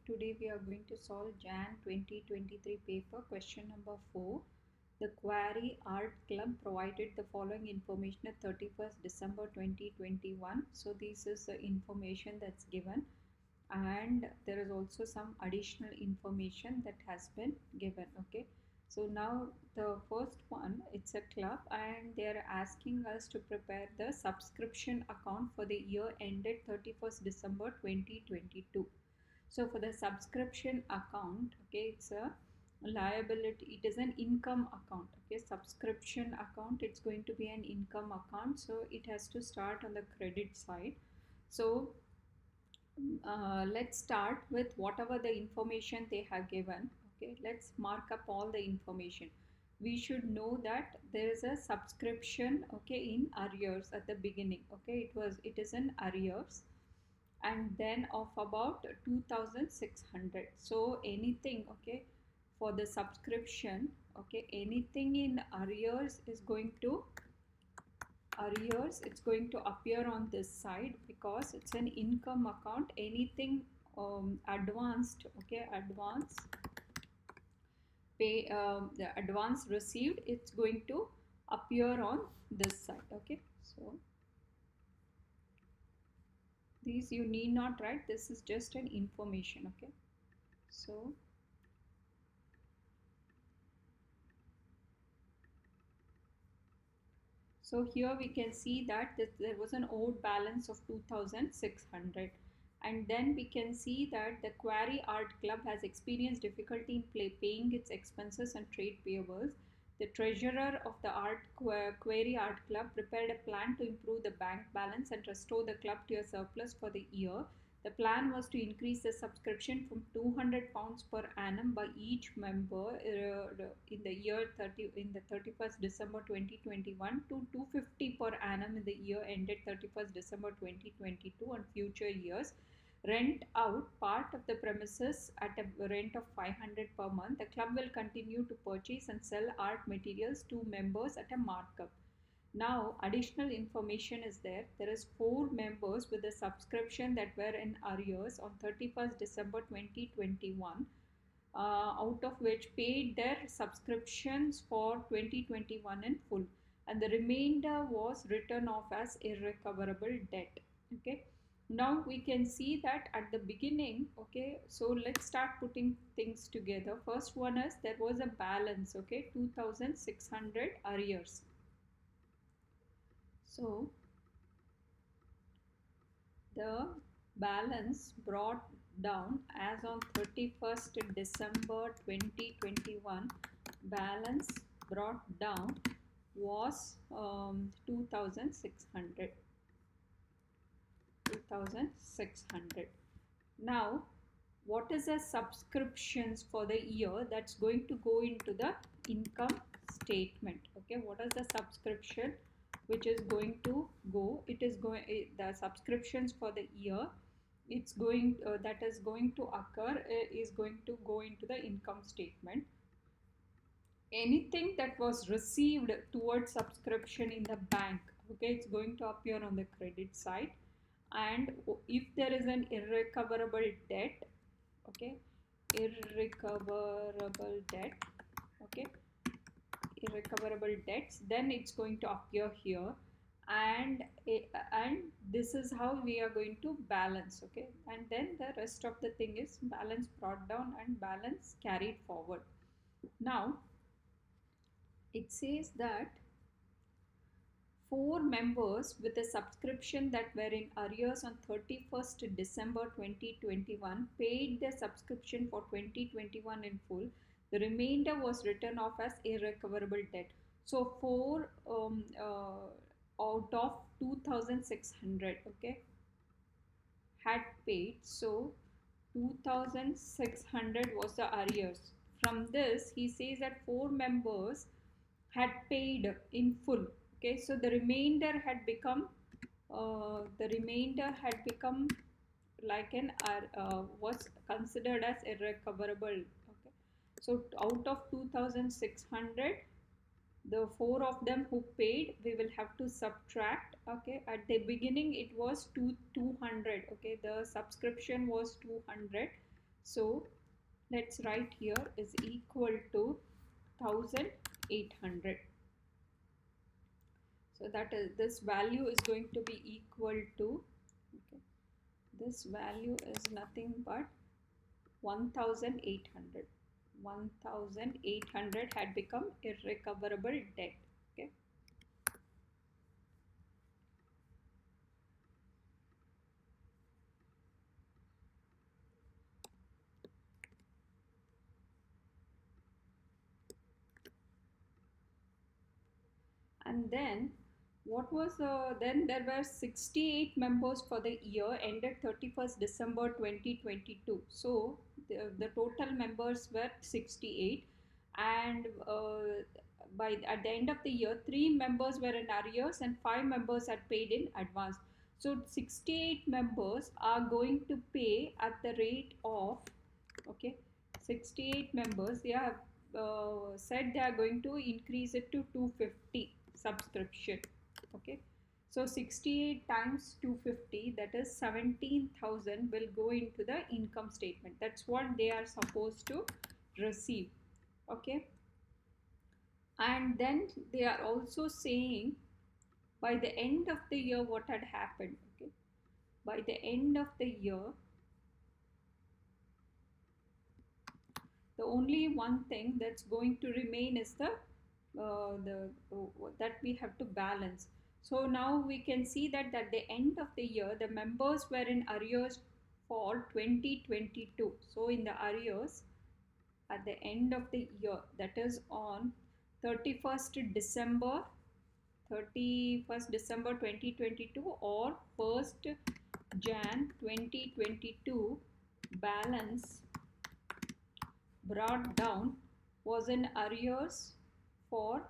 Today we are going to solve JAN 2023 paper question number 4. The Quarry Art Club provided the following information at 31st December 2021. So this is the information that's given, and there is also some additional information that has been given. Okay, so now the first one, it's a club and they are asking us to prepare the subscription account for the year ended 31st December 2022. So for the subscription account, okay, it's a liability, it is an income account. Okay, subscription account, it's going to be an income account, so it has to start on the credit side. So let's start with whatever the information they have given. Okay, let's mark up all the information. We should know that there is a subscription, okay, in arrears at the beginning. Okay, it is in arrears, and then of about 2600. So anything, okay, for the subscription, okay, anything in arrears is going to it's going to appear on this side because it's an income account. Anything advanced, okay, advance pay, the advance received, it's going to appear on this side. Okay, so these you need not write, this is just an information. Okay, so here we can see that there was an owed balance of 2600, and then we can see that the Quarry Art Club has experienced difficulty in paying its expenses and trade payables. The treasurer of the Quarry Art Club prepared a plan to improve the bank balance and restore the club to a surplus for the year. The plan was to increase the subscription from £200 per annum by each member in the year 31st December 2021 to £250 per annum in the year ended 31st December 2022 and future years. Rent out part of the premises at a rent of £500 per month. The club will continue to purchase and sell art materials to members at a markup. Now additional information is there. There is 4 members with a subscription that were in arrears on 31st December 2021, out of which paid their subscriptions for 2021 in full, and the remainder was written off as irrecoverable debt. Okay, now we can see that at the beginning. Okay, so let's start putting things together. First one is there was a balance, okay, 2600 arrears. So the balance brought down as on 31st December 2021, balance brought down was 2600. Now what is the subscriptions for the year that's going to go into the income statement? Okay, what is the subscription which is going to go? It is going, the subscriptions for the year, it's going that is going to occur is going to go into the income statement. Anything that was received towards subscription in the bank, okay, it's going to appear on the credit side. And if there is an irrecoverable debt, okay, irrecoverable debt, okay, irrecoverable debts, then it's going to appear here, and this is how we are going to balance. Okay, and then the rest of the thing is balance brought down and balance carried forward. Now it says that 4 members with a subscription that were in arrears on 31st December 2021 paid their subscription for 2021 in full. The remainder was written off as irrecoverable debt. So 4 out of 2600, okay, had paid. So 2600 was the arrears. From this he says that 4 members had paid in full. Okay, so the remainder had become like an was considered as irrecoverable. Okay, so out of 2600, the 4 of them who paid, we will have to subtract. Okay, at the beginning it was 200. Okay, the subscription was 200, So let's write here is equal to 1800. So that is, this value is going to be equal to, okay, this value is nothing but 1800. 1800 had become irrecoverable debt. Okay. And then what was then there were 68 members for the year ended 31st December 2022. So the total members were 68, and by at the end of the year 3 members were in arrears and 5 members had paid in advance. So 68 members are going to pay at the rate of, okay, 68 members, they have said they are going to increase it to 250 subscription. Okay, so 68 times 250, that is 17,000 will go into the income statement. That's what they are supposed to receive. Okay, and then they are also saying by the end of the year what had happened. Okay, by the end of the year, the only one thing that's going to remain is that we have to balance. So now we can see that at the end of the year the members were in arrears for 2022. So in the arrears at the end of the year, that is on 31st December 31st December 2022 or 1st Jan 2022, balance brought down was in arrears for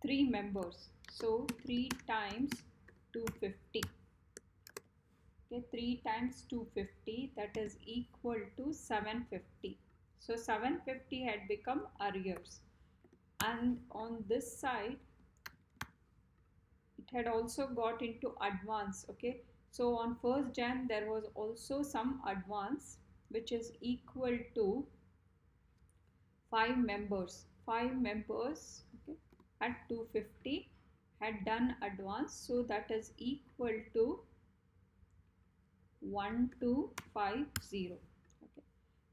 3 members. So 3 times 250. Okay, 3 times 250, that is equal to 750. So 750 had become arrears. And on this side, it had also got into advance. Okay, so on 1st Jan there was also some advance which is equal to 5 members. 5 members, okay, at 250 had done advance, so that is equal to 1250. Okay,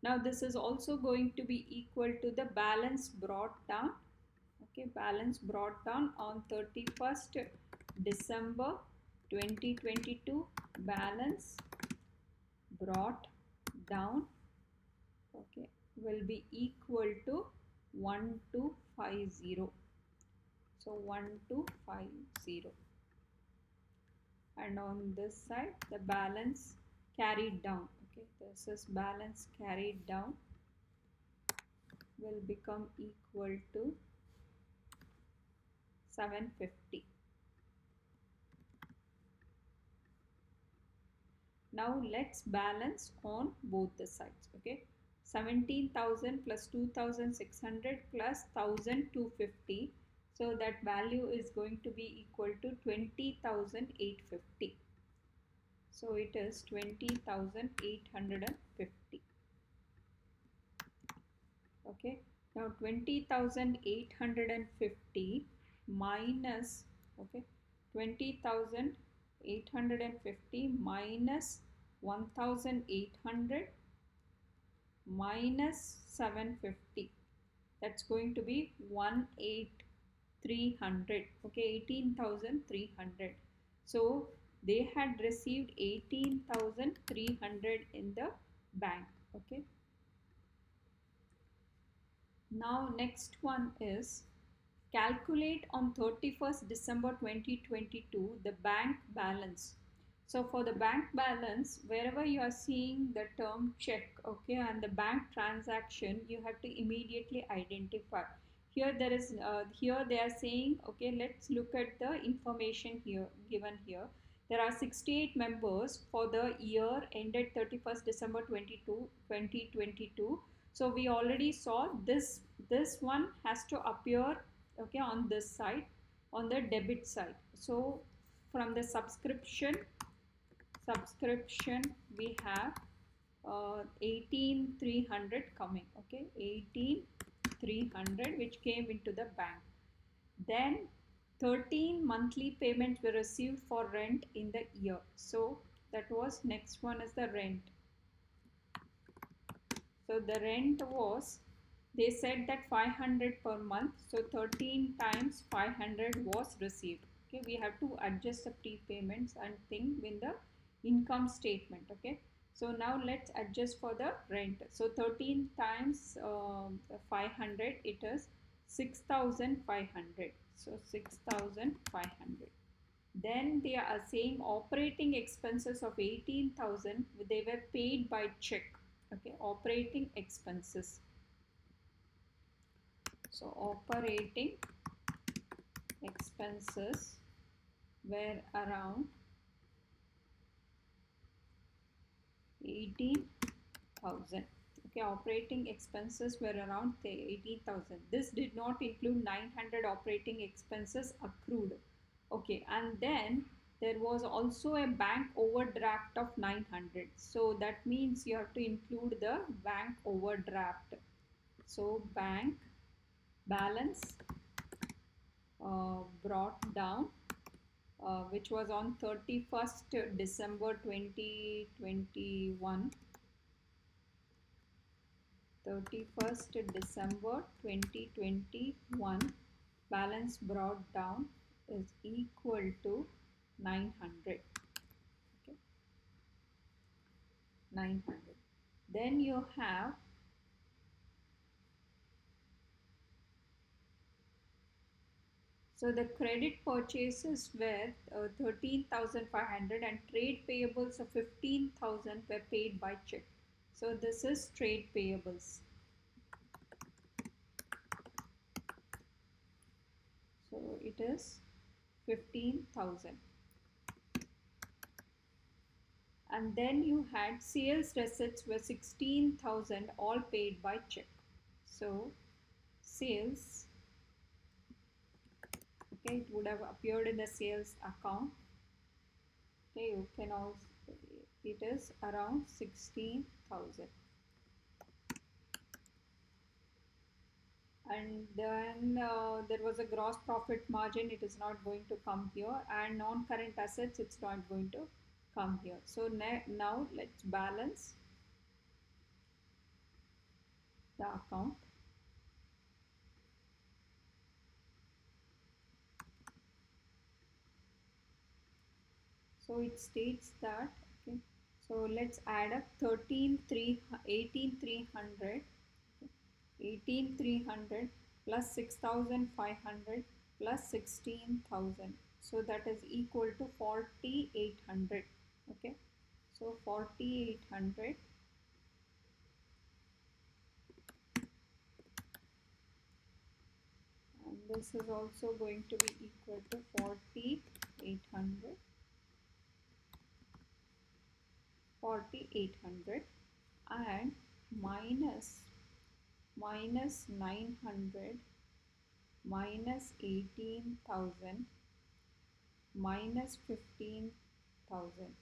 now this is also going to be equal to the balance brought down. Okay, balance brought down on 31st December 2022, balance brought down, okay, will be equal to 1250. So 1250, and on this side the balance carried down. Okay, this is balance carried down will become equal to 750. Now let's balance on both the sides. Okay, 17,000 plus 2,600 plus 1,250. So that value is going to be equal to 20,850. So it is 20,850. Okay, now 20,850 minus, okay, 20,850 minus 1,800 minus 750, that's going to be 18,300. Okay, 18,300. So they had received 18,300 in the bank. Okay, now next one is calculate on 31st December 2022 the bank balance. So for the bank balance, wherever you are seeing the term check, okay, and the bank transaction, you have to immediately identify. Here there is here they are saying, okay, let's look at the information here given here. There are 68 members for the year ended 31st December 2022. So we already saw this one has to appear, okay, on this side, on the debit side. So from the subscription subscription we have 18,300 coming. Okay, 18,300 which came into the bank. Then 13 monthly payments were received for rent in the year. So that was, next one is the rent. So the rent was, they said that 500 per month. So 13 times 500 was received. Okay, we have to adjust the prepayments and thing in the income statement. Okay, so now let's adjust for the rent. So 13 times 500, it is 6,500. So 6,500. Then they are saying operating expenses of 18,000, they were paid by check. Okay, operating expenses. So operating expenses were around 18,000. Okay, operating expenses were around 18,000. This did not include 900 operating expenses accrued. Okay, and then there was also a bank overdraft of 900. So that means you have to include the bank overdraft. So bank balance brought down, which was on 31st December 2021. 31st December 2021, balance brought down is equal to 900. Okay, 900. Then you have so the credit purchases were 13,500 and trade payables of 15,000 were paid by check. So this is trade payables. So it is 15,000. And then you had sales receipts were 16,000, all paid by check. So sales, okay, it would have appeared in the sales account. Okay, you can also, it is around 16,000. And then there was a gross profit margin, it is not going to come here, and non-current assets, it's not going to come here. So now let's balance the account. So it states that, okay, so let's add up 18,300 plus 6,500 plus 16,000. So that is equal to 4,800. Okay, so 4,800, and this is also going to be equal to 4,800. 4,800 and minus 900 minus 18,000 minus 15,000.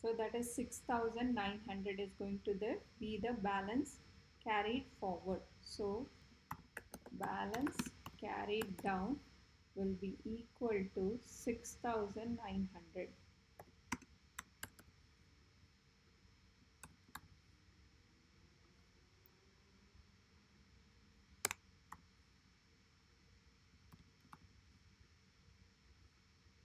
So that is 6,900 is going to be the balance carried forward. So balance carried down will be equal to 6,900.